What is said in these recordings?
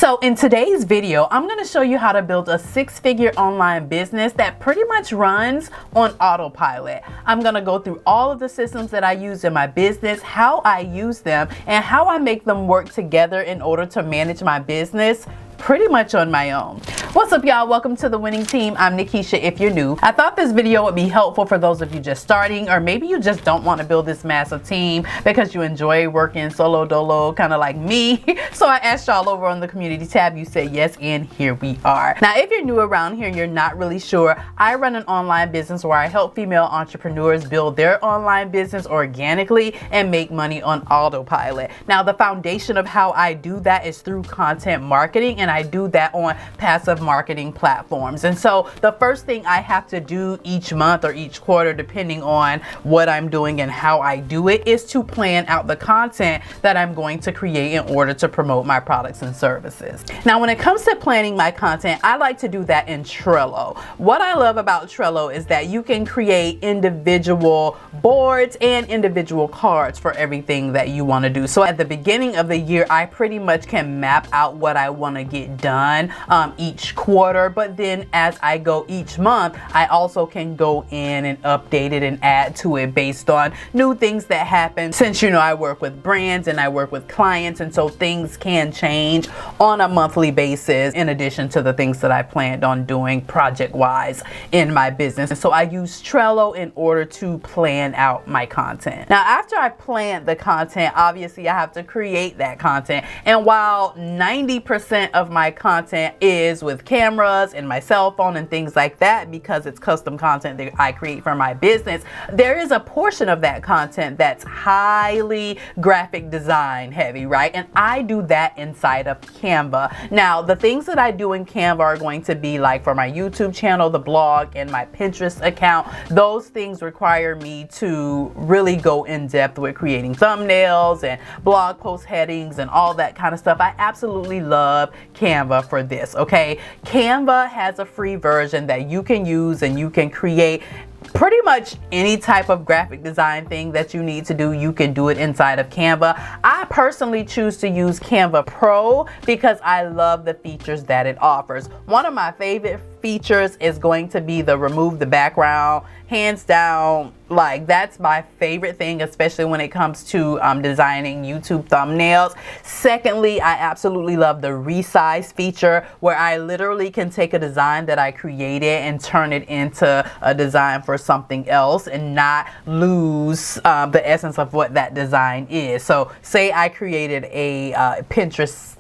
So in today's video, I'm going to show you how to build a six-figure online business that pretty much runs on autopilot. I'm going to go through all of the systems that I use in my business, how I use them, and how I make them work together in order to manage my business pretty much on my own. What's up, y'all? Welcome to the winning team. I'm Nakisha if you're new. I thought this video would be helpful for those of you just starting, or maybe you just don't want to build this massive team because you enjoy working solo dolo, kind of like me. So I asked y'all over on the community tab, you said yes, and here we are. Now, if you're new around here and you're not really sure, I run an online business where I help female entrepreneurs build their online business organically and make money on autopilot. Now, the foundation of how I do that is through content marketing, and I do that on passive marketing platforms. And so the first thing I have to do each month or each quarter, depending on what I'm doing and how I do it, is to plan out the content that I'm going to create in order to promote my products and services. Now, when it comes to planning my content, I like to do that in Trello. What I love about Trello is that you can create individual boards and individual cards for everything that you want to do. So at the beginning of the year, I pretty much can map out what I want to get done each quarter, but then as I go each month, I also can go in and update it and add to it based on new things that happen, since I work with brands and I work with clients, and so things can change on a monthly basis in addition to the things that I planned on doing project wise in my business. And so I use Trello in order to plan out my content. Now, after I plan the content, obviously I have to create that content, and while 90% of my content is with cameras and my cell phone and things like that, because it's custom content that I create for my business, there is a portion of that content that's highly graphic design heavy, right? And I do that inside of Canva. Now, the things that I do in Canva are going to be like for my YouTube channel, the blog, and my Pinterest account. Those things require me to really go in depth with creating thumbnails and blog post headings and all that kind of stuff. I absolutely love Canva for this, okay? Canva has a free version that you can use, and you can create pretty much any type of graphic design thing that you need to do. You can do it inside of Canva. I personally choose to use Canva Pro because I love the features that it offers. One of my favorite features is going to be the remove the background. Hands down, like, that's my favorite thing, especially when it comes to designing YouTube thumbnails. Secondly, I absolutely love the resize feature, where I literally can take a design that I created and turn it into a design for something else and not lose the essence of what that design is. So say I created a Pinterest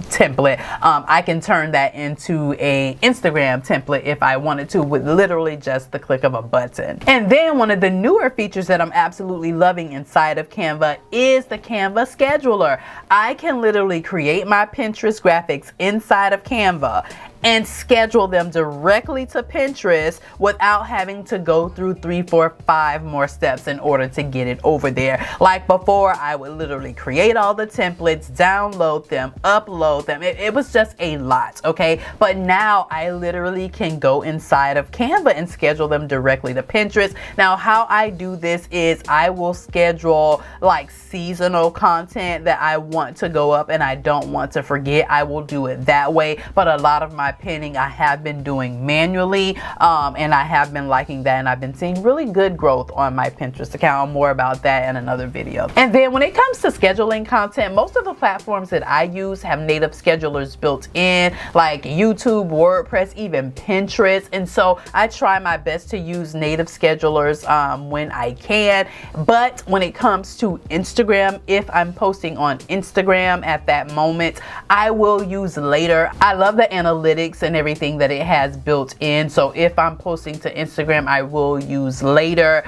template, I can turn that into a Instagram template if I wanted to, with literally just the click of a button. And then one of the newer features that I'm absolutely loving inside of Canva is the Canva scheduler. I can literally create my Pinterest graphics inside of Canva and schedule them directly to Pinterest without having to go through 3, 4, 5 more steps in order to get it over there. Like before, I would literally create all the templates, download them, upload them. It was just a lot, okay? But now I literally can go inside of Canva and schedule them directly to Pinterest. Now, how I do this is I will schedule like seasonal content that I want to go up and I don't want to forget. I will do it that way. But a lot of my pinning I have been doing manually, and I have been liking that, and I've been seeing really good growth on my Pinterest account. More about that in another video. And then when it comes to scheduling content, most of the platforms that I use have native schedulers built in, like YouTube, WordPress, even Pinterest. And so I try my best to use native schedulers when I can. But when it comes to Instagram, if I'm posting on Instagram at that moment, I will use later. I love the analytics and everything that it has built in. So if I'm posting to Instagram, I will use later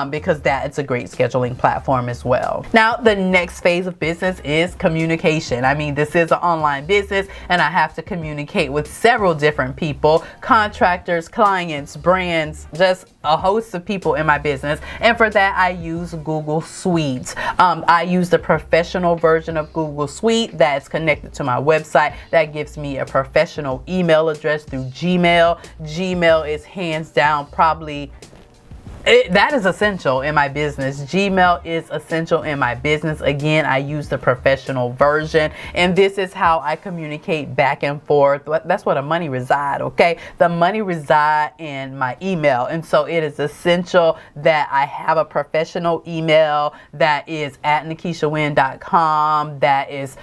because that is a great scheduling platform as well. Now, the next phase of business is communication. I mean, this is an online business and I have to communicate with several different people, contractors, clients, brands, just a host of people in my business. And for that, I use Google Suite. I use the professional version of Google Suite that's connected to my website. That gives me a professional email address through Gmail. Gmail is hands down probably That is essential in my business. Gmail is essential in my business. Again, I use the professional version, and this is how I communicate back and forth. That's where the money reside, okay? The money reside in my email, and so it is essential that I have a professional email that is at nakishawynn.com, that is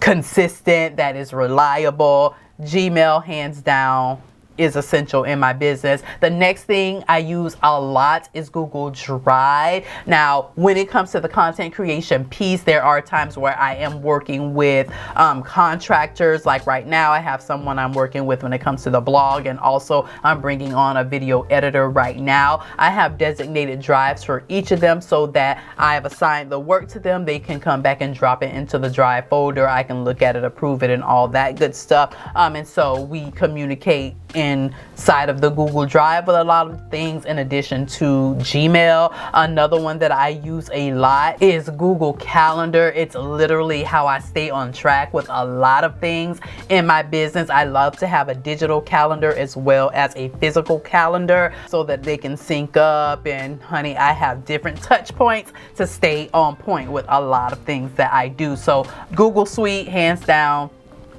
consistent, that is reliable. Gmail, hands down, is essential in my business. The next thing I use a lot is Google Drive. Now, when it comes to the content creation piece, there are times where I am working with contractors. Like right now, I have someone I'm working with when it comes to the blog, and also I'm bringing on a video editor right now. I have designated drives for each of them so that I have assigned the work to them. They can come back and drop it into the Drive folder. I can look at it, approve it, and all that good stuff. And so we communicate inside of the Google Drive with a lot of things in addition to Gmail. Another one that I use a lot is Google Calendar. It's literally how I stay on track with a lot of things in my business. I love to have a digital calendar as well as a physical calendar so that they can sync up, and honey, I have different touch points to stay on point with a lot of things that I do. So Google Suite, hands down,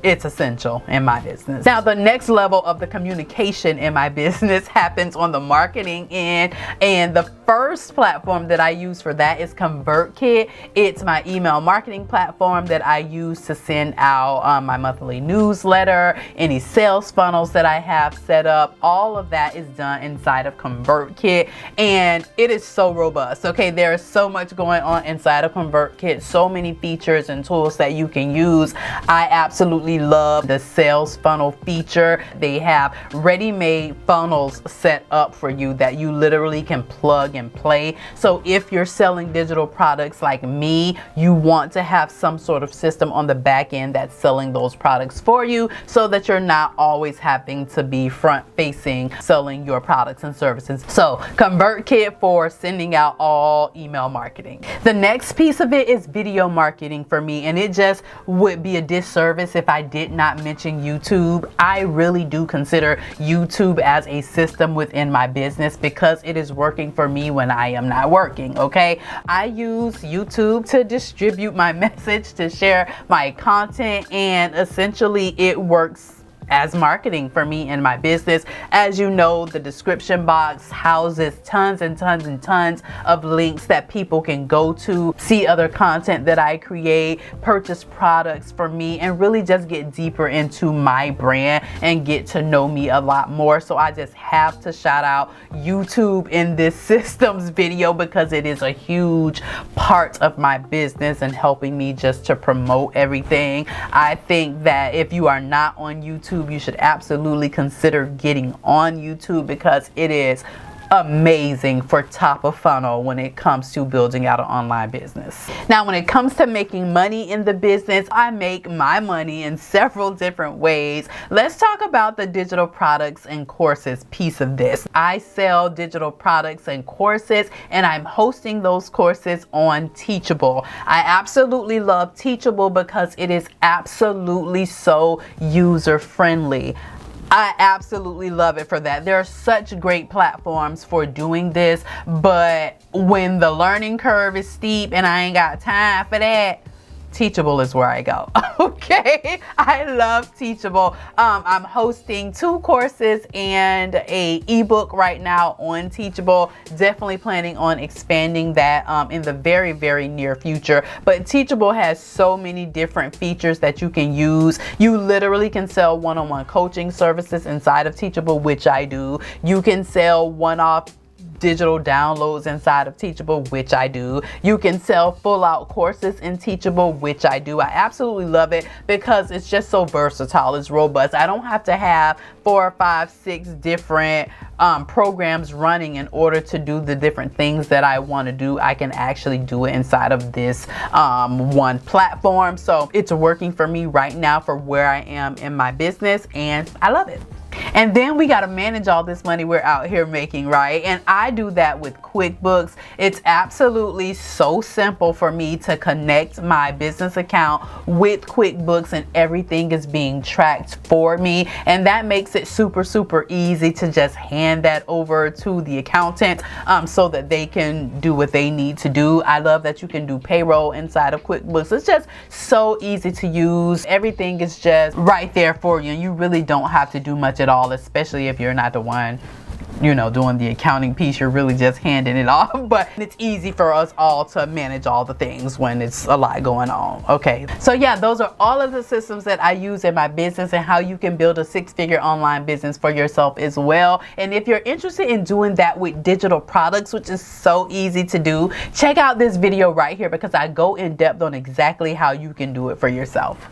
it's essential in my business. Now, the next level of the communication in my business happens on the marketing end, and the first platform that I use for that is ConvertKit. It's my email marketing platform that I use to send out my monthly newsletter, any sales funnels that I have set up. All of that is done inside of ConvertKit, and it is so robust. Okay, there is so much going on inside of ConvertKit, so many features and tools that you can use. I absolutely love the sales funnel feature. They have ready-made funnels set up for you that you literally can plug and play. So if you're selling digital products like me, you want to have some sort of system on the back end that's selling those products for you so that you're not always having to be front-facing selling your products and services. So ConvertKit for sending out all email marketing. The next piece of it is video marketing for me, and it just would be a disservice if I did not mention YouTube. I really do consider YouTube as a system within my business because it is working for me when I am not working, okay? I use YouTube to distribute my message, to share my content, and essentially it works as marketing for me in my business. As you know, the description box houses tons and tons and tons of links that people can go to, see other content that I create, purchase products for me, and really just get deeper into my brand and get to know me a lot more. So I just have to shout out YouTube in this systems video because it is a huge part of my business and helping me just to promote everything. I think that if you are not on YouTube, you should absolutely consider getting on YouTube because it is amazing for top of funnel when it comes to building out an online business. Now, when it comes to making money in the business, I make my money in several different ways. Let's talk about the digital products and courses piece of this. I sell digital products and courses, and I'm hosting those courses on Teachable. I absolutely love Teachable because it is absolutely so user friendly. I absolutely love it for that. There are such great platforms for doing this, but when the learning curve is steep and I ain't got time for that, Teachable is where I go. Okay, I love Teachable. I'm hosting 2 courses and a ebook right now on Teachable. Definitely planning on expanding that in the very, very near future. But Teachable has so many different features that you can use. You literally can sell one-on-one coaching services inside of Teachable, which I do. You can sell one-off digital downloads inside of Teachable, which I do. You can sell full out courses in Teachable, which I do. I absolutely love it because it's just so versatile. It's robust. I don't have to have 4, 5, 6 different programs running in order to do the different things that I want to do. I can actually do it inside of this one platform. So it's working for me right now for where I am in my business, and I love it. And then we got to manage all this money we're out here making, right? And I do that with QuickBooks. It's absolutely so simple for me to connect my business account with QuickBooks, and everything is being tracked for me. And that makes it super, super easy to just hand that over to the accountant so that they can do what they need to do. I love that you can do payroll inside of QuickBooks. It's just so easy to use. Everything is just right there for you, and you really don't have to do much at all, especially if you're not the one, you know, doing the accounting piece. You're really just handing it off. But it's easy for us all to manage all the things when it's a lot going on. Okay, so yeah, those are all of the systems that I use in my business and how you can build a six-figure online business for yourself as well. And if you're interested in doing that with digital products, which is so easy to do, check out this video right here because I go in depth on exactly how you can do it for yourself.